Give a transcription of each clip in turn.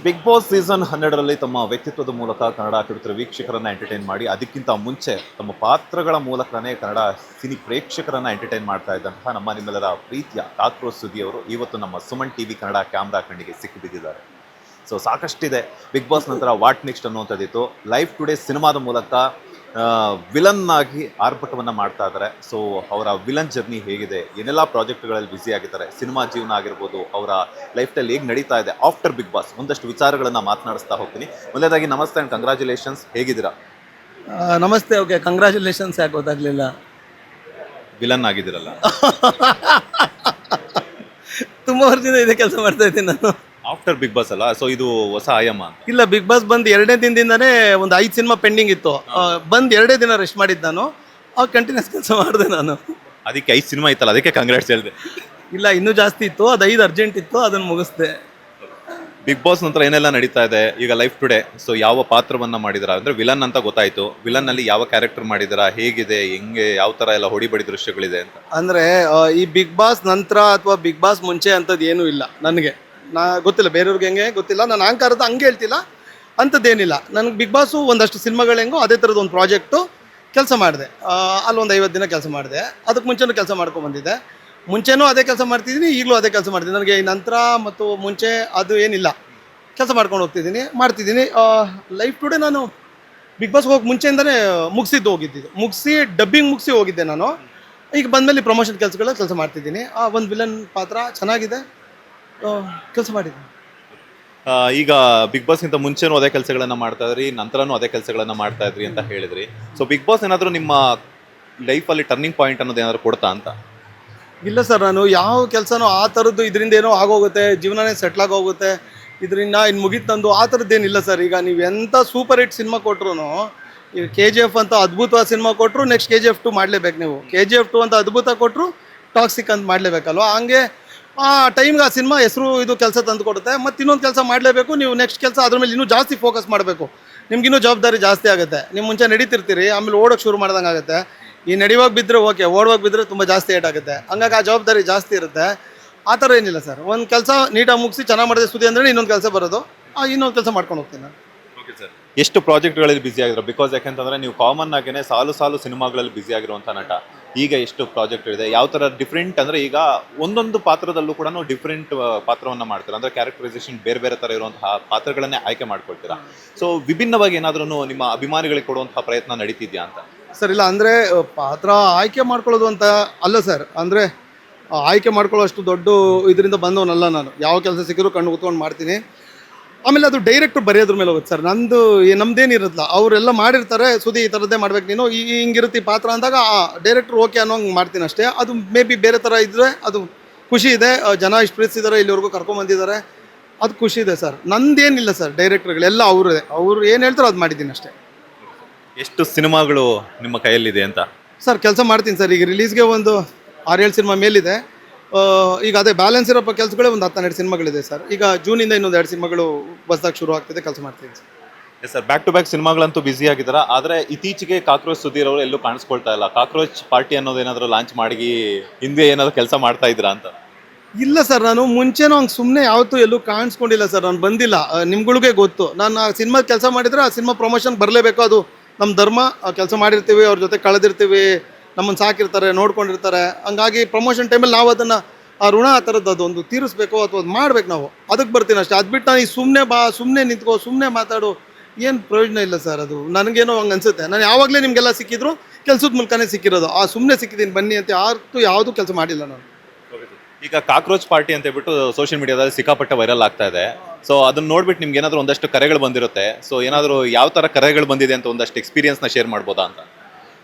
Big boss season 12ರಲ್ಲಿ ತಮ್ಮ ವ್ಯಕ್ತಿತ್ವದ ಮೂಲಕ ಕನ್ನಡ ಕಿರುತೆರೆ ವೀಕ್ಷಕರನ್ನ ಎಂಟರ್ಟೈನ್ ಮಾಡಿ ಅದಕ್ಕಿಂತ ಮುಂಚೆ ತಮ್ಮ ಪಾತ್ರಗಳ ಮೂಲಕನೇ ಕನ್ನಡ ಸಿನಿ ಪ್ರೇಕ್ಷಕರನ್ನ ಎಂಟರ್ಟೈನ್ ಮಾಡ್ತಾ ಇದ್ದಂತಹ ನಮ್ಮ ನಿಮ್ಮೆಲ್ಲರ ಪ್ರೀತಿಯ ಕಾಕ್ರೋಚ್ ಸುದ್ದಿ ಅವರು ಇವತ್ತು ನಮ್ಮ ಸುಮನ್ ಟಿವಿ ಕನ್ನಡ ಕ್ಯಾಮ್ರಾ ಕಣ್ಣಿಗೆ ಸಿಕ್ಕಿಬಿದ್ದಿದ್ದಾರೆ. ಸೊ ಸಾಕಷ್ಟಿದೆ. ಬಿಗ್ ಬಾಸ್ ನಂತರ ವಾಟ್ ನೆಕ್ಸ್ಟ್ ಅನ್ನುವಂಥದ್ದಿತ್ತು. ಲೈವ್ ಟುಡೇ ಸಿನಿಮಾದ ಮೂಲಕ ವಿಲನ್ ಆಗಿ ಆರ್ಭಟವನ್ನು ಮಾಡ್ತಾ ಇದ್ದಾರೆ. ಸೊ ಅವರ ವಿಲನ್ ಜರ್ನಿ ಹೇಗಿದೆ, ಏನೆಲ್ಲ ಪ್ರಾಜೆಕ್ಟ್ಗಳಲ್ಲಿ ಬ್ಯುಸಿ ಆಗಿದ್ದಾರೆ, ಸಿನಿಮಾ ಜೀವನ ಆಗಿರ್ಬೋದು, ಅವರ ಲೈಫ್ ಸ್ಟೈಲ್ ಹೇಗೆ ನಡೀತಾ ಇದೆ ಆಫ್ಟರ್ ಬಿಗ್ ಬಾಸ್, ಒಂದಷ್ಟು ವಿಚಾರಗಳನ್ನು ಮಾತನಾಡಿಸ್ತಾ ಹೋಗ್ತೀನಿ. ಮೊದಲನೇದಾಗಿ ನಮಸ್ತೆ ಆ್ಯಂಡ್ ಕಂಗ್ರ್ಯಾಚುಲೇಷನ್ಸ್, ಹೇಗಿದ್ದೀರಾ? ನಮಸ್ತೆ. Okay, congratulations. ಯಾಕೆ ಗೊತ್ತಾಗ್ಲಿಲ್ಲ? ವಿಲನ್ ಆಗಿದ್ದೀರಲ್ಲ. ತುಂಬಾ ವರ್ಷದಿಂದ ಇದೇ ಕೆಲಸ ಮಾಡ್ತಾ ಇದ್ದೀನಿ ನಾನು. ಆಫ್ಟರ್ ಬಿಗ್ ಬಾಸ್ ಅಲ್ಲ, ಸೊ ಇದು ಹೊಸ ಆಯಾಮ ಅಂತ. ಇಲ್ಲ, ಬಿಗ್ ಬಾಸ್ ಬಂದು 2ನೇ ದಿನದಿಂದಾನೇ ಒಂದು 5 ಸಿನಿಮಾ ಪೆಂಡಿಂಗ್ ಇತ್ತು. ಬಂದು 2 ದಿನ ರೆಸ್ಟ್ ಮಾಡಿದ್ದು ನಾನು. ಕಂಟಿನ್ಯೂಸ್ ಕೆಲಸ ಮಾಡಿದೆ ನಾನು. ಅದಕ್ಕೆ 5 ಸಿನಿಮಾ ಇತ್ತಲ್ಲ, ಅದಕ್ಕೆ ಕಂಗ್ರಾಟ್ಸ್ ಹೇಳಿದೆ. ಇಲ್ಲ, ಇನ್ನೂ ಜಾಸ್ತಿ ಇತ್ತು. ಅದು 5 ಅರ್ಜೆಂಟ್ ಇತ್ತು, ಅದನ್ನು ಮುಗಿಸ್ದೆ. ಬಿಗ್ ಬಾಸ್ ನಂತರ ಏನೆಲ್ಲ ನಡೀತಾ ಇದೆ ಈಗ ಲೈಫ್ ಟುಡೇ? ಸೊ ಯಾವ ಪಾತ್ರವನ್ನ ಮಾಡಿದಿರಾ? ಅಂದ್ರೆ ವಿಲನ್ ಅಂತ ಗೊತ್ತಾಯ್ತು. ವಿಲನ್ ನಲ್ಲಿ ಯಾವ ಕ್ಯಾರೆಕ್ಟರ್ ಮಾಡಿದಿರಾ, ಹೇಗಿದೆ, ಹೆಂಗೆ, ಯಾವ ತರ ಎಲ್ಲ ಹೊಡಿಬಡಿ ದೃಶ್ಯಗಳಿದೆ ಅಂತ? ಅಂದ್ರೆ ಈ ಬಿಗ್ ಬಾಸ್ ನಂತರ ಅಥವಾ ಬಿಗ್ ಬಾಸ್ ಮುಂಚೆ ಅಂತದ್ದು ಏನೂ ಇಲ್ಲ ನನಗೆ. ಗೊತ್ತಿಲ್ಲ ಬೇರೆಯವ್ರಿಗೆ, ಹೆಂಗೆ ಗೊತ್ತಿಲ್ಲ. ನಾನು ಆಂಕರ್ದ ಹಂಗೆ ಹೇಳ್ತಿಲ್ಲ, ಅಂಥದ್ದೇನಿಲ್ಲ. ನನಗೆ ಬಿಗ್ ಬಾಸು ಒಂದಷ್ಟು ಸಿನಿಮಾಗಳು ಹೆಂಗೋ ಅದೇ ಥರದ್ದು ಒಂದು ಪ್ರಾಜೆಕ್ಟು ಕೆಲಸ ಮಾಡಿದೆ. ಅಲ್ಲೊಂದು 50 ದಿನ ಕೆಲಸ ಮಾಡಿದೆ. ಅದಕ್ಕೆ ಮುಂಚೆನೂ ಕೆಲಸ ಮಾಡ್ಕೊಂಡ್ಬಂದಿದ್ದೆ. ಮುಂಚೆನೂ ಅದೇ ಕೆಲಸ ಮಾಡ್ತಿದ್ದೀನಿ, ಈಗಲೂ ಅದೇ ಕೆಲಸ ಮಾಡ್ತೀನಿ. ನನಗೆ ಈ ನಂತರ ಮತ್ತು ಮುಂಚೆ ಅದು ಏನಿಲ್ಲ, ಕೆಲಸ ಮಾಡ್ಕೊಂಡು ಮಾಡ್ತಿದ್ದೀನಿ. ಲೈಫ್ ಟುಡೇ ನಾನು ಬಿಗ್ ಬಾಸ್ಗೆ ಹೋಗಿ ಮುಂಚೆಯಿಂದನೇ ಮುಗಿಸಿ ಡಬ್ಬಿಂಗ್ ಮುಗಿಸಿ ಹೋಗಿದ್ದೆ ನಾನು. ಈಗ ಬಂದಮೇಲೆ ಪ್ರಮೋಷನ್ ಕೆಲಸ ಮಾಡ್ತಿದ್ದೀನಿ. ಒಂದು ವಿಲನ್ ಪಾತ್ರ ಚೆನ್ನಾಗಿದೆ, ಕೆಲಸ ಮಾಡಿದ್ದೀನಿ. ಈಗ ಬಿಗ್ ಬಾಸ್ ಗಿಂತ ಮುಂಚೆನೂ ಅದೇ ಕೆಲಸಗಳನ್ನ ಮಾಡ್ತಾ ಇದ್ರಿ, ನಂತರನೂ ಅದೇ ಕೆಲಸಗಳನ್ನ ಮಾಡ್ತಾ ಇದ್ರಿ ಅಂತ ಹೇಳಿದ್ರಿ. ಸೊ ಬಿಗ್ ಬಾಸ್ ಏನಾದರೂ ನಿಮ್ಮ ಲೈಫಲ್ಲಿ ಟರ್ನಿಂಗ್ ಪಾಯಿಂಟ್ ಅನ್ನೋದು ಏನಾದ್ರು ಕೊಡ್ತಾ ಅಂತ? ಇಲ್ಲ ಸರ್, ನಾನು ಯಾವ ಕೆಲಸನೂ ಆ ಥರದ್ದು ಇದರಿಂದ ಏನೋ ಆಗೋಗುತ್ತೆ, ಜೀವನನೇ ಸೆಟ್ಲಾಗಿ ಹೋಗುತ್ತೆ, ಇದರಿಂದ ಇನ್ನು ಮುಗಿತಂದು ಆ ಥರದ್ದೇನಿಲ್ಲ ಸರ್. ಈಗ ನೀವು ಎಂಥ ಸೂಪರ್ ಹಿಟ್ ಸಿನಿಮಾ ಕೊಟ್ಟರು, ಈಗ KGF ಅಂತ ಅದ್ಭುತವಾದ ಸಿನಿಮಾ ಕೊಟ್ಟರು, ನೆಕ್ಸ್ಟ್ KGF 2 ಮಾಡಲೇಬೇಕು ನೀವು. KGF 2 ಅಂತ ಅದ್ಭುತ ಕೊಟ್ಟರು, ಟಾಕ್ಸಿಕ್ ಅಂತ ಮಾಡಲೇಬೇಕಲ್ವ. ಹಂಗೆ ಆ ಟೈಮ್ಗೆ ಆ ಸಿನಿಮಾ ಹೆಸರು ಇದು ಕೆಲಸ ತಂದು ಕೊಡುತ್ತೆ. ಮತ್ತು ಇನ್ನೊಂದು ಕೆಲಸ ಮಾಡಲೇಬೇಕು ನೀವು. ನೆಕ್ಸ್ಟ್ ಕೆಲಸ ಅದ್ರ ಮೇಲೆ ಇನ್ನೂ ಜಾಸ್ತಿ ಫೋಕಸ್ ಮಾಡಬೇಕು. ನಿಮ್ಗಿನ್ನೂ ಜವಾಬ್ದಾರಿ ಜಾಸ್ತಿ ಆಗುತ್ತೆ. ನೀವು ಮುಂಚೆ ನಡೀತಿರ್ತೀರಿ, ಆಮೇಲೆ ಓಡೋಕ್ಕೆ ಶುರು ಮಾಡ್ದಂಗೆ ಆಗುತ್ತೆ. ಈ ನಡೆಯುವಾಗ ಬಿದ್ದರೆ ಓಕೆ, ಓಡುವಾಗ ಬಿದ್ದರೆ ತುಂಬ ಜಾಸ್ತಿ ಏಟ್ ಆಗುತ್ತೆ. ಹಂಗಾಗಿ ಆ ಜವಾಬ್ದಾರಿ ಜಾಸ್ತಿ ಇರುತ್ತೆ. ಆ ಥರ ಏನಿಲ್ಲ ಸರ್. ಒಂದು ಕೆಲಸ ನೀಟಾಗಿ ಮುಗಿಸಿ ಚೆನ್ನಾಗಿ ಮಾಡಿದೆ ಸುದ್ದಿ ಅಂದರೆ ಇನ್ನೊಂದು ಕೆಲಸ ಬರೋದು, ಇನ್ನೊಂದು ಕೆಲಸ ಮಾಡ್ಕೊಂಡು ಹೋಗ್ತೀನಿ ನಾನು. ಓಕೆ ಸರ್, ಎಷ್ಟು ಪ್ರಾಜೆಕ್ಟ್ಗಳಲ್ಲಿ ಬ್ಯುಸಿ ಆಗಿರೋ? ಬಿಕಾಸ್ ಯಾಕೆಂತಂದ್ರೆ ನೀವು ಕಾಮನ್ ಆಗೇನೆ ಸಾಲು ಸಿನಿಮಾಗಳಲ್ಲಿ ಬ್ಯುಸಿ ಆಗಿರುವಂಥ ನಟ. ಈಗ ಎಷ್ಟು ಪ್ರಾಜೆಕ್ಟ್ ಇದೆ, ಯಾವ ಥರ ಡಿಫ್ರೆಂಟ್ ಅಂದರೆ ಈಗ ಒಂದೊಂದು ಪಾತ್ರದಲ್ಲೂ ಕೂಡ ಡಿಫ್ರೆಂಟ್ ಪಾತ್ರವನ್ನು ಮಾಡ್ತೀರಾ, ಅಂದರೆ ಕ್ಯಾರೆಕ್ಟರೈಸೇಷನ್ ಬೇರೆ ಬೇರೆ ಥರ ಇರುವಂತಹ ಪಾತ್ರಗಳನ್ನೇ ಆಯ್ಕೆ ಮಾಡ್ಕೊಳ್ತೀರಾ. ಸೊ ವಿಭಿನ್ನವಾಗಿ ಏನಾದ್ರೂ ನಿಮ್ಮ ಅಭಿಮಾನಿಗಳಿಗೆ ಕೊಡುವಂತಹ ಪ್ರಯತ್ನ ನಡೀತಿದ್ಯಾ ಅಂತ? ಸರ್ ಇಲ್ಲ, ಅಂದರೆ ಪಾತ್ರ ಆಯ್ಕೆ ಮಾಡ್ಕೊಳ್ಳೋದು ಅಂತ ಅಲ್ಲ ಸರ್. ಅಂದರೆ ಆಯ್ಕೆ ಮಾಡ್ಕೊಳ್ಳೋ ದೊಡ್ಡ ಇದರಿಂದ ಬಂದವನಲ್ಲ ನಾನು. ಯಾವ ಕೆಲಸ ಸಿಕ್ಕಿದ್ರು ಕಣ್ಣು ಕೂತ್ಕೊಂಡು ಮಾಡ್ತೀನಿ. ಆಮೇಲೆ ಅದು ಡೈರೆಕ್ಟ್ ಬರೆಯೋದ್ರ ಮೇಲೆ ಹೋಗುತ್ತೆ ಸರ್. ನಮ್ದೇನಿರುತ್ತಲ್ಲ, ಅವರೆಲ್ಲ ಮಾಡಿರ್ತಾರೆ, ಸುದ್ದಿ ಈ ಥರದ್ದೇ ಮಾಡ್ಬೇಕು ನೀನು, ಹಿಂಗಿರುತ್ತೆ ಈ ಪಾತ್ರ ಅಂದಾಗ ಡೈರೆಕ್ಟ್ರು ಓಕೆ ಅನ್ನೋಂಗೆ ಮಾಡ್ತೀನಿ ಅಷ್ಟೇ. ಅದು ಮೇ ಬಿ ಬೇರೆ ಥರ ಇದ್ದರೆ ಅದು ಖುಷಿ ಇದೆ. ಜನ ಇಷ್ಟು ಪ್ರೀತಿಸಿದ್ದಾರೆ, ಇಲ್ಲಿವರೆಗೂ ಕರ್ಕೊಂಬಂದಿದ್ದಾರೆ, ಅದು ಖುಷಿ ಇದೆ ಸರ್. ನಂದೇನಿಲ್ಲ ಸರ್, ಡೈರೆಕ್ಟ್ರುಗಳೆಲ್ಲ ಅವರು ಏನು ಹೇಳ್ತಾರೋ ಅದು ಮಾಡಿದ್ದೀನಿ ಅಷ್ಟೇ. ಎಷ್ಟು ಸಿನಿಮಾಗಳು ನಿಮ್ಮ ಕೈಯಲ್ಲಿದೆ ಅಂತ? ಸರ್ ಕೆಲಸ ಮಾಡ್ತೀನಿ ಸರ್. ಈಗ ರಿಲೀಸ್ಗೆ ಒಂದು 6-7 ಸಿನಿಮಾ ಮೇಲಿದೆ. ಈಗ ಅದೇ ಬ್ಯಾಲೆನ್ಸ್ ಇರೋ ಕೆಲಸಗಳೇ ಒಂದು 10-12 ಸಿನಿಮಾಗಳಿದೆ ಸರ್. ಈಗ ಜೂನಿಂದ ಇನ್ನೊಂದು 2 ಸಿನಿಮಾಗಳು ಹೊಸದಾಗಿ ಶುರು ಆಗ್ತಿದೆ, ಕೆಲಸ ಮಾಡ್ತೀನಿ sir. Yes sir, back to back ಸಿನಿಮಾಗಳಂತೂ ಬ್ಯುಸಿ ಆಗಿದ್ದಾರೆ. ಆದರೆ ಇತ್ತೀಚೆಗೆ ಕಾಕ್ರೋಚ್ ಸುಧೀರ್ ಅವರು ಎಲ್ಲೂ ಕಾಣಿಸ್ಕೊಳ್ತಾ ಇಲ್ಲ. ಕಾಕ್ರೋಚ್ ಪಾರ್ಟಿ ಅನ್ನೋದು ಏನಾದರೂ ಲಾಂಚ್ ಮಾಡಿ ಹಿಂದೆ ಏನಾದರೂ ಕೆಲಸ ಮಾಡ್ತಾ ಇದ್ದೀರಾ ಅಂತ? ಇಲ್ಲ ಸರ್, ನಾನು ಮುಂಚೆನೂ ಹಂಗೆ ಸುಮ್ಮನೆ ಯಾವತ್ತೂ ಎಲ್ಲೂ ಕಾಣಿಸ್ಕೊಂಡಿಲ್ಲ ಸರ್. ನಾನು ಬಂದಿಲ್ಲ, ನಿಮ್ಗಳಿಗೆ ಗೊತ್ತು. ನಾನು ಆ ಸಿನಿಮಾ ಕೆಲಸ ಮಾಡಿದರೆ ಆ ಸಿನಿಮಾ ಪ್ರಮೋಷನ್ ಬರಲೇಬೇಕು, ಅದು ನಮ್ಮ ಧರ್ಮ. ಕೆಲಸ ಮಾಡಿರ್ತೀವಿ, ಅವ್ರ ಜೊತೆ ಕಳೆದಿರ್ತೀವಿ, ನಮ್ಮನ್ನು ಸಾಕಿರ್ತಾರೆ, ನೋಡ್ಕೊಂಡಿರ್ತಾರೆ. ಹಂಗಾಗಿ ಪ್ರಮೋಷನ್ ಟೈಮಲ್ಲಿ ನಾವು ಅದನ್ನು ಆ ಋಣ ಆ ಥರದ್ದು ಅದೊಂದು ತೀರಿಸ್ಬೇಕು ಅಥವಾ ಅದು ಮಾಡ್ಬೇಕು ನಾವು. ಅದಕ್ಕೆ ಬರ್ತೀನಿ ಅಷ್ಟೇ. ಅದು ಬಿಟ್ಟು ನಾನು ಈ ಸುಮ್ಮನೆ ನಿಂತ್ಕೋ, ಸುಮ್ಮನೆ ಮಾತಾಡು, ಏನು ಪ್ರಯೋಜನ ಇಲ್ಲ ಸರ್. ಅದು ನನಗೇನೋ ಹಂಗೆ ಅನಿಸುತ್ತೆ. ನಾನು ಯಾವಾಗಲೇ ನಿಮಗೆಲ್ಲ ಸಿಕ್ಕಿದ್ರು ಕೆಲಸದ ಮೂಲಕನೇ ಸಿಕ್ಕಿರೋದು. ಸುಮ್ಮನೆ ಸಿಕ್ಕಿದ್ದೀನಿ ಬನ್ನಿ ಅಂತ ಯಾವುದೂ ಕೆಲಸ ಮಾಡಿಲ್ಲ ನಾನು. ಈಗ ಕಾಕ್ರೋಚ್ ಪಾರ್ಟಿ ಅಂತ ಹೇಳ್ಬಿಟ್ಟು ಸೋಷಿಯಲ್ ಮೀಡಿಯಾದಲ್ಲಿ ಸಿಕ್ಕಾಪಟ್ಟೆ ವೈರಲ್ ಆಗ್ತಾ ಇದೆ. ಸೊ ಅದನ್ನ ನೋಡ್ಬಿಟ್ಟು ನಿಮ್ಗೆ ಏನಾದರೂ ಒಂದಷ್ಟು ಕರೆಗಳು ಬಂದಿರುತ್ತೆ. ಸೊ ಏನಾದರೂ ಯಾವ ಥರ ಕರೆಗಳು ಬಂದಿದೆ ಅಂತ ಒಂದಷ್ಟು ಎಕ್ಸ್ಪೀರಿಯನ್ಸ್ನ ಶೇರ್ ಮಾಡ್ಬೋದಾ ಅಂತ?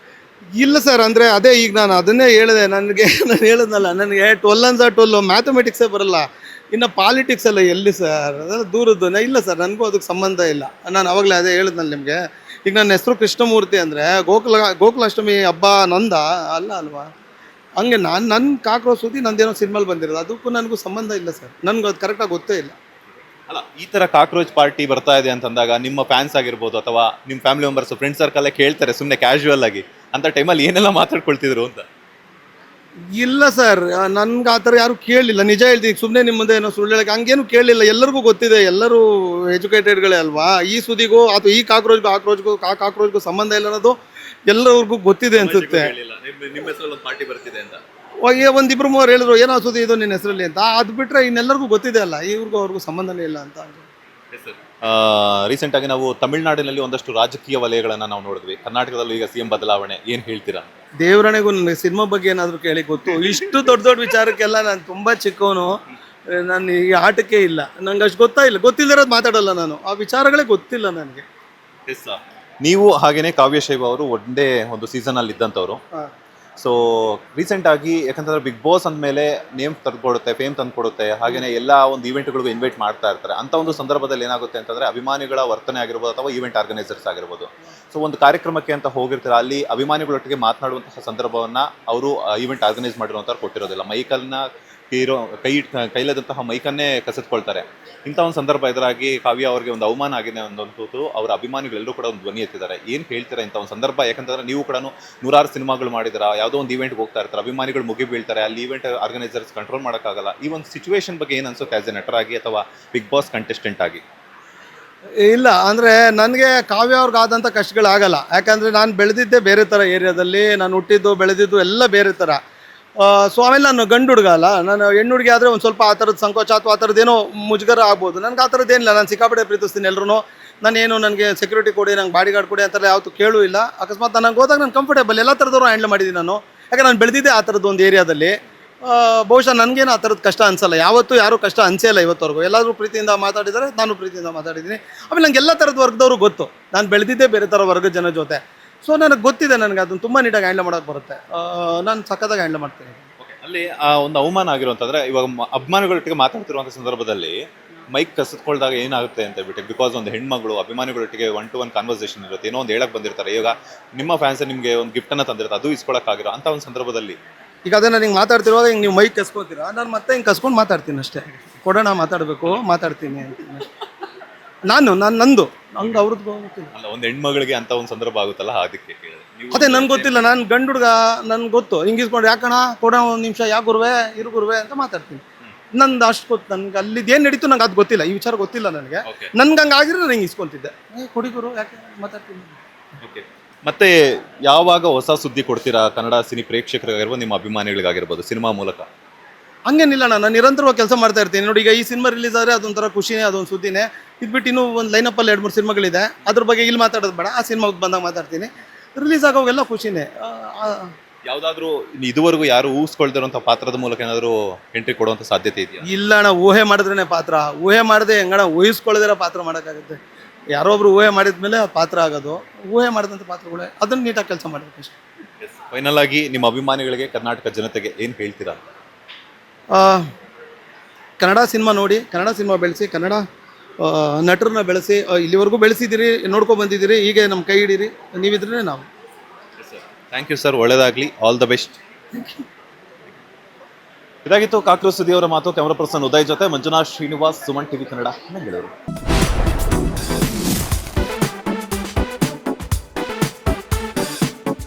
ಇಲ್ಲ ಸರ್, ಅಂದರೆ ಅದೇ ಈಗ ನಾನು ಅದನ್ನೇ ಹೇಳಿದೆ. ನಾನು ಹೇಳಿದ್ನಲ್ಲ, ನನಗೆ 12 ಮ್ಯಾಥಮೆಟಿಕ್ಸೇ ಬರಲ್ಲ, ಇನ್ನು ಪಾಲಿಟಿಕ್ಸ್ ಎಲ್ಲ ಎಲ್ಲಿ ಸರ್, ಅದೆಲ್ಲ ದೂರದ್ದು. ಇಲ್ಲ ಸರ್, ನನಗೂ ಅದಕ್ಕೆ ಸಂಬಂಧ ಇಲ್ಲ. ನಾನು ಅವಾಗಲೇ ಅದೇ ಹೇಳಿದ್ನಲ್ಲ ನಿಮಗೆ. ಈಗ ನನ್ನ ಹೆಸರು ಕೃಷ್ಣಮೂರ್ತಿ ಅಂದರೆ ಗೋಕುಲಾಷ್ಟಮಿ ಹಬ್ಬ ನಂದ ಅಲ್ವಾ. ಹಂಗೆ ನನ್ನ ಕಾಕ್ರೋಚ್ ಸುದ್ದಿ ನಂದೇನೋ ಸಿನಿಮಾಲ್ ಬಂದಿರೋದು, ಅದಕ್ಕೂ ನನಗೂ ಸಂಬಂಧ ಇಲ್ಲ ಸರ್. ನನಗೂ ಅದು ಕರೆಕ್ಟಾಗಿ ಗೊತ್ತೇ ಇಲ್ಲ. ಅಲ್ಲ, ಈ ಥರ ಕಾಕ್ರೋಚ್ ಪಾರ್ಟಿ ಬರ್ತಾ ಇದೆ ಅಂತಂದಾಗ ನಿಮ್ಮ ಫ್ಯಾನ್ಸ್ ಆಗಿರ್ಬೋದು ಅಥವಾ ನಿಮ್ಮ ಫ್ಯಾಮಿಲಿ ಮೆಂಬರ್ಸ್, ಫ್ರೆಂಡ್ ಸರ್ಕಲ್ಲೇ ಕೇಳ್ತಾರೆ ಸುಮ್ಮನೆ ಕ್ಯಾಶುವಲ್ ಆಗಿ, ಅಂತ ಟೈಮಲ್ಲಿ ಏನೆಲ್ಲ ಮಾತಾಡ್ಕೊಳ್ತಿದ್ರು ಅಂತ? ಇಲ್ಲ ಸರ್, ನನ್ಗೆ ಆ ಥರ ಯಾರು ಕೇಳಲಿಲ್ಲ, ನಿಜ ಹೇಳ್ತೀನಿ. ಸುಮ್ಮನೆ ನಿಮ್ಮ ಮುಂದೆ ಏನೋ ಸುಳ್ಳು ಹೇಳಕ್ಕೆ ಹಂಗೇನು ಕೇಳಲಿಲ್ಲ. ಎಲ್ಲರಿಗೂ ಗೊತ್ತಿದೆ, ಎಲ್ಲರೂ ಎಜುಕೇಟೆಡ್ಗಳೇ ಅಲ್ವಾ. ಈ ಸುದಿಗೂ ಅಥವಾ ಈ ಕಾಕ್ರೋಚ್ಗೂ ಕಾಕ್ರೋಚ್ಗೂ ಸಂಬಂಧ ಇಲ್ಲ ಅನ್ನೋದು ಎಲ್ಲರಿಗೂ ಗೊತ್ತಿದೆ ಅನ್ಸುತ್ತೆ. ನಿಮ್ಮ ಹೆಸರಲ್ಲಿ ಒಂದು ಪಾರ್ಟಿ ಬರ್ತಿದೆ ಅಂತ ಒಂದಿಬ್ರು ಮೂವರು ಹೇಳಿದ್ರು ಏನೋ ಸುದ್ದಿ ಇದು ನಿನ್ನ ಹೆಸರಲ್ಲಿ ಅಂತ. ಅದು ಬಿಟ್ಟರೆ ಇನ್ನೆಲ್ಲರಿಗೂ ಗೊತ್ತಿದೆ ಅಲ್ಲ, ಇವ್ರಿಗೂ ಅವ್ರಿಗೂ ಸಂಬಂಧನೇ ಇಲ್ಲ ಅಂತ. ರೀಸೆಂಟ್ ಆಗಿ ನಾವು ತಮಿಳುನಾಡಿನಲ್ಲಿ ಒಂದಷ್ಟು ರಾಜಕೀಯ ವಲಯಗಳನ್ನ ನಾವು ನೋಡಿದ್ವಿ. ಕರ್ನಾಟಕದಲ್ಲೂ ಈಗ ಸಿಎಂ ಬದಲಾವಣೆ, ಏನ್ ಹೇಳ್ತೀರಾ? ದೇವರಣೆಗೂ ನನಗೆ ಸಿನಿಮಾ ಬಗ್ಗೆ ಏನಾದರೂ ಕೇಳಿ ಗೊತ್ತು. ಇಷ್ಟು ದೊಡ್ಡ ದೊಡ್ಡ ವಿಚಾರಕ್ಕೆಲ್ಲ ನಾನು ತುಂಬ ಚಿಕ್ಕವನು, ನಾನು ಈ ಆಟಕ್ಕೆ ಇಲ್ಲ, ನಂಗೆ ಅಷ್ಟು ಗೊತ್ತಿಲ್ಲದಿರೋದು ಮಾತಾಡಲ್ಲ ನಾನು. ಆ ವಿಚಾರಗಳೇ ಗೊತ್ತಿಲ್ಲ ನನಗೆ. ನೀವು ಹಾಗೇನೆ ಕಾವ್ಯಶೈವ ಅವರು ಒಂದೇ ಒಂದು ಸೀಸನ್ ಅಲ್ಲಿ ಇದ್ದಂಥವ್ರು. ಸೊ ರೀಸೆಂಟ್ ಆಗಿ ಯಾಕಂತಂದ್ರೆ ಬಿಗ್ ಬಾಸ್ ಅಂದಮೇಲೆ ನೇಮ್ ತಂದುಕೊಡುತ್ತೆ, ಫೇಮ್ ತಂದುಕೊಡುತ್ತೆ, ಹಾಗೇನೆ ಎಲ್ಲ ಒಂದು ಈವೆಂಟ್ಗಳಿಗೂ ಇನ್ವೈಟ್ ಮಾಡ್ತಾ ಇರ್ತಾರೆ. ಅಂತ ಒಂದು ಸಂದರ್ಭದಲ್ಲಿ ಏನಾಗುತ್ತೆ ಅಂತಂದ್ರೆ ಅಭಿಮಾನಿಗಳ ವರ್ತನೆ ಆಗಿರ್ಬೋದು ಅಥವಾ ಈವೆಂಟ್ ಆರ್ಗನೈಸರ್ಸ್ ಆಗಿರ್ಬೋದು. ಸೊ ಒಂದು ಕಾರ್ಯಕ್ರಮಕ್ಕೆ ಅಂತ ಹೋಗಿರ್ತಾರೆ, ಅಲ್ಲಿ ಅಭಿಮಾನಿಗಳೊಟ್ಟಿಗೆ ಮಾತನಾಡುವಂತಹ ಸಂದರ್ಭವನ್ನ ಅವರು ಈವೆಂಟ್ ಆರ್ಗನೈಸ್ ಮಾಡಿರುವಂಥವ್ರು ಕೊಟ್ಟಿರೋದಿಲ್ಲ. ಮೈಕಲ್ನ ಕೈಲದಂತಹ ಮೈಕನ್ನೇ ಕಸಿದ್ಕೊಳ್ತಾರೆ. ಇಂಥ ಒಂದು ಸಂದರ್ಭ ಎದುರಾಗಿ ಕಾವ್ಯ ಅವರಿಗೆ ಒಂದು ಅವಮಾನ ಆಗಿದೆ ಅನ್ನೋದು ಅವರ ಅಭಿಮಾನಿಗಳೆಲ್ಲರೂ ಕೂಡ ಒಂದು ಧ್ವನಿ ಎತ್ತಿದ್ದಾರೆ. ಏನು ಹೇಳ್ತೀರಾ ಇಂಥ ಒಂದು ಸಂದರ್ಭ? ಯಾಕಂತಂದ್ರೆ ನೀವು ಕೂಡ ನೂರಾರು ಸಿನಿಮಾಗಳು ಮಾಡಿದಿರಾ, ಯಾವುದೋ ಒಂದು ಈವೆಂಟ್ಗೆ ಹೋಗ್ತಾ ಇರ್ತಾರೆ, ಅಭಿಮಾನಿಗಳು ಮುಗಿ ಬೀಳ್ತಾರೆ, ಅಲ್ಲಿ ಈವೆಂಟ್ ಆರ್ಗನೈಸರ್ಸ್ ಕಂಟ್ರೋಲ್ ಮಾಡೋಕ್ಕಾಗಲ್ಲ. ಈ ಒಂದು ಸಿಚುವೇಶನ್ ಬಗ್ಗೆ ಏನು ಅನ್ಸುತ್ತೆ ಆಸ್ ಎ ನಟರಾಗಿ ಅಥವಾ ಬಿಗ್ ಬಾಸ್ ಕಂಟೆಸ್ಟೆಂಟ್ ಆಗಿ? ಇಲ್ಲ, ಅಂದರೆ ನನಗೆ ಕಾವ್ಯ ಅವ್ರಿಗಾದಂಥ ಕಷ್ಟಗಳಾಗಲ್ಲ. ಯಾಕಂದರೆ ನಾನು ಬೆಳೆದಿದ್ದೆ ಬೇರೆ ಥರ ಏರಿಯಾದಲ್ಲಿ, ನಾನು ಹುಟ್ಟಿದ್ದು ಬೆಳೆದಿದ್ದು ಎಲ್ಲ ಬೇರೆ ಥರ. ಸೊ ಆಮೇಲೆ ನಾನು ಗಂಡು ಹುಡುಗ ಅಲ್ಲ, ನಾನು ಹೆಣ್ಣು ಹುಡುಗಿ ಆದರೆ ಒಂದು ಸ್ವಲ್ಪ ಆ ಥರದ ಸಂಕೋಚ ಅಥವಾ ಆ ಥರದ್ದೇನೋ ಮುಜುಗರ ಆಗ್ಬೋದು. ನನಗೆ ಆ ಥರದ್ದೇನಿಲ್ಲ, ನಾನು ಸಿಕ್ಕಾಪಟ್ಟೆ ಪ್ರೀತಿಸ್ತೀನಿ ಎಲ್ಲರೂ. ನಾನೇನು ನನಗೆ ಸೆಕ್ಯೂರಿಟಿ ಕೊಡಿ, ನಂಗೆ ಬಾಡಿ ಗಾರ್ಡ್ ಕೊಡಿ ಅಂತೆಲ್ಲ ಯಾವತ್ತೂ ಕೇಳೂ ಇಲ್ಲ. ಅಕಸ್ಮಾತ್ ನನಗೆ ಹೋದಾಗ ನಾನು ಕಂಫರ್ಟೇಬಲ್ ಎಲ್ಲ ಥರದವರು ಹ್ಯಾಂಡಲ್ ಮಾಡಿದ್ದೀನಿ ನಾನು. ಯಾಕೆ ನಾನು ಬೆಳೆದಿದ್ದೆ ಆ ಥರದ್ದು ಒಂದು ಏರಿಯಾದಲ್ಲಿ. ಬಹುಶಃ ನನಗೇನು ಆ ಥರದ್ದು ಕಷ್ಟ ಅನಿಸಲ್ಲ, ಯಾವತ್ತೂ ಯಾರೂ ಕಷ್ಟ ಅನಿಸೇ ಇಲ್ಲ ಇವತ್ತವರೆಗೂ. ಎಲ್ಲರೂ ಪ್ರೀತಿಯಿಂದ ಮಾತಾಡಿದ್ದಾರೆ, ನಾನು ಪ್ರೀತಿಯಿಂದ ಮಾತಾಡಿದ್ದೀನಿ. ಆಮೇಲೆ ನಂಗೆ ಎಲ್ಲ ಥರದ ವರ್ಗದವರು ಗೊತ್ತು, ನಾನು ಬೆಳೆದಿದ್ದೇ ಬೇರೆ ಥರ ವರ್ಗದ ಜನ ಜೊತೆ. ಸೊ ನನಗೆ ಗೊತ್ತಿದೆ, ನನಗೆ ಅದನ್ನು ತುಂಬ ನೀಟಾಗಿ ಹ್ಯಾಂಡಲ್ ಮಾಡೋಕ್ಕೆ ಬರುತ್ತೆ. ನಾನು ಸಖತ್ತಾಗಿ ಹ್ಯಾಂಡಲ್ ಮಾಡ್ತೀನಿ. ಅಲ್ಲಿ ಆ ಒಂದು ಅವಮಾನ ಆಗಿರುವಂತಂದ್ರೆ ಇವಾಗ ಅಭಿಮಾನಿಗಳೊಟ್ಟಿಗೆ ಮಾತಾಡ್ತಿರುವಂಥ ಸಂದರ್ಭದಲ್ಲಿ ಮೈಕ್ ಕಸಿದ್ಕೊಳ್ದಾಗ ಏನಾಗುತ್ತೆ ಅಂತ ಹೇಳ್ಬಿಟ್ಟು, ಬಿಕಾಸ್ ಒಂದು ಹೆಣ್ಮಗಳು ಅಭಿಮಾನಿಗಳೊಟ್ಟಿಗೆ 1-to-1 ಕಾನ್ವರ್ಸೇಷನ್ ಇರುತ್ತೆ, ಏನೋ ಒಂದು ಹೇಳಕ್ ಬಂದಿರ್ತಾರೆ. ಈಗ ನಿಮ್ಮ ಫ್ಯಾನ್ಸ್ ನಿಮಗೆ ಒಂದು ಗಿಫ್ಟನ್ನು ತಂದಿರ್ತಾರೆ, ಅದು ಇಸ್ಕೊಳಕ್ಕಾಗಿರೋ ಅಂತ ಒಂದು ಸಂದರ್ಭದಲ್ಲಿ ಈಗ ಅದೇ ನಾನು ಹಿಂಗೆ ಮಾತಾಡ್ತಿರುವಾಗ ಹಿಂಗೆ ನೀವು ಮೈಕ್ ಕಸ್ಕೊತೀರಾ, ನಾನು ಮತ್ತೆ ಹಿಂಗೆ ಕಸ್ಕೊಂಡು ಮಾತಾಡ್ತೀನಿ ಅಷ್ಟೇ. ಕೊಡೋಣ, ಮಾತಾಡಬೇಕು, ಮಾತಾಡ್ತೀನಿ ಅಂತೀನಿ ನಂದು ಹಂಗೆ ಅವ್ರದ್ದು ಗೊತ್ತಿಲ್ಲ. ಅಲ್ಲ, ಒಂದು ಹೆಣ್ಮಗಳಿಗೆ ಅಂತ ಒಂದು ಸಂದರ್ಭ ಆಗುತ್ತಲ್ಲ, ಅದಕ್ಕೆ ಅದೇ ನನ್ಗೆ ಗೊತ್ತಿಲ್ಲ, ನಾನು ಗಂಡು ಹುಡುಗ, ನನ್ಗೆ ಗೊತ್ತು. ಹಿಂಗೆ ಇಸ್ಕೊಂಡು ಯಾಕಣ ಕೊಡೋ ಒಂದು ನಿಮಿಷ, ಯಾಕೆ ಗುರುವೆ ಇರು ಗುರುವೆ ಅಂತ ಮಾತಾಡ್ತೀನಿ. ನಂದು ಅಷ್ಟು ಗೊತ್ತು ನನಗೆ, ಅಲ್ಲಿದ್ದು ಏನು ನಡೀತು ನಂಗೆ ಅದು ಗೊತ್ತಿಲ್ಲ, ಈ ವಿಚಾರ ಗೊತ್ತಿಲ್ಲ ನನಗೆ. ನನ್ಗೆ ಹಂಗೆ ಆಗಿರೋ ನಾನು ಹಿಂಗೆ ಇಸ್ಕೊತಿದ್ದೆ, ಕೊಡಿ ಗುರು ಯಾಕೆ ಮಾತಾಡ್ತೀನಿ. ಮತ್ತೆ ಯಾವಾಗ ಹೊಸ ಸುದ್ದಿ ಕೊಡ್ತೀರಾ ಕನ್ನಡ ಸಿನಿ ಪ್ರೇಕ್ಷಕರಿಗಾಗಿರ್ಬೋದು ನಿಮ್ಮ ಅಭಿಮಾನಿಗಳಿಗಾಗಿರ್ಬೋದು ಸಿನಿಮಾ ಮೂಲಕ? ಹಂಗೇನಿಲ್ಲ, ನಾನು ನಿರಂತರವಾಗಿ ಕೆಲಸ ಮಾಡ್ತಾ ಇರ್ತೀನಿ. ನೋಡಿ, ಈಗ ಈ ಸಿನಿಮಾ ರಿಲೀಸ್ ಆದರೆ ಅದೊಂಥರ ಖುಷಿನೇ, ಅದೊಂದು ಸುದ್ದಿನೇ. ಇದ್ಬಿಟ್ಟು ಇನ್ನೂ ಒಂದು ಲೈನಪ್ಪಲ್ಲಿ 2-3 ಸಿನಿಮಾಗಳಿದೆ, ಅದ್ರ ಬಗ್ಗೆ ಇಲ್ಲಿ ಮಾತಾಡೋದು ಬೇಡ, ಆ ಸಿನಿಮಾಗೆ ಬಂದಾಗ ಮಾತಾಡ್ತೀನಿ. ರಿಲೀಸ್ ಆಗೋವೆಲ್ಲ ಖುಷಿನೇ. ಯಾವುದಾದ್ರೂ ಇದುವರೆಗೂ ಯಾರು ಊಹಿಸ್ಕೊಳ್ದಿರೋಂಥ ಪಾತ್ರದ ಮೂಲಕ ಏನಾದರೂ ಎಂಟ್ರಿ ಕೊಡುವಂಥ ಸಾಧ್ಯತೆ ಇದೆಯಾ? ಇಲ್ಲ ಅಣ್ಣ, ಊಹೆ ಮಾಡಿದ್ರೇ ಪಾತ್ರ. ಊಹೆ ಮಾಡದೆ ಹೆಂಗಣ ಊಹಿಸ್ಕೊಳ್ಳೋದಿರೋ ಪಾತ್ರ ಮಾಡೋಕ್ಕಾಗುತ್ತೆ? ಯಾರೊಬ್ರು ಊಹೆ ಮಾಡಿದ್ಮೇಲೆ ಪಾತ್ರ ಆಗೋದು. ಊಹೆ ಮಾಡಿದಂಥ ಪಾತ್ರಗಳೇ, ಅದನ್ನು ನೀಟಾಗಿ ಕೆಲಸ ಮಾಡಬೇಕು ಅಷ್ಟೇ. ಫೈನಲ್ ಆಗಿ ನಿಮ್ಮ ಅಭಿಮಾನಿಗಳಿಗೆ, ಕರ್ನಾಟಕ ಜನತೆಗೆ ಏನು ಹೇಳ್ತೀರಾ? ಕನ್ನಡ ಸಿನಿಮಾ ನೋಡಿ, ಕನ್ನಡ ಸಿನಿಮಾ ಬೆಳೆಸಿ, ಕನ್ನಡ ನಟರನ್ನ ಬೆಳೆಸಿ. ಇಲ್ಲಿವರೆಗೂ ಬೆಳೆಸಿದ್ದೀರಿ, ನೋಡ್ಕೊಂಡು ಬಂದಿದ್ದೀರಿ, ಹೀಗೆ ನಮ್ಮ ಕೈ ಹಿಡೀರಿ, ನೀವಿದ್ರೆ ನಾವು. ಥ್ಯಾಂಕ್ ಯು ಸರ್, ಒಳ್ಳೆಯದಾಗಲಿ, ಆಲ್ ದ ಬೆಸ್ಟ್. ಇದಾಗಿತ್ತು ಕಾಕ್ರೋಚ್ ಸುದ್ದಿಯವರ ಮಾತು. ಕ್ಯಾಮರಾ ಪರ್ಸನ್ ಉದಯ್ ಜೊತೆ ಮಂಜುನಾಥ್ ಶ್ರೀನಿವಾಸ್, ಸುಮನ್ ಟಿವಿ ಕನ್ನಡ, ಬೆಂಗಳೂರು.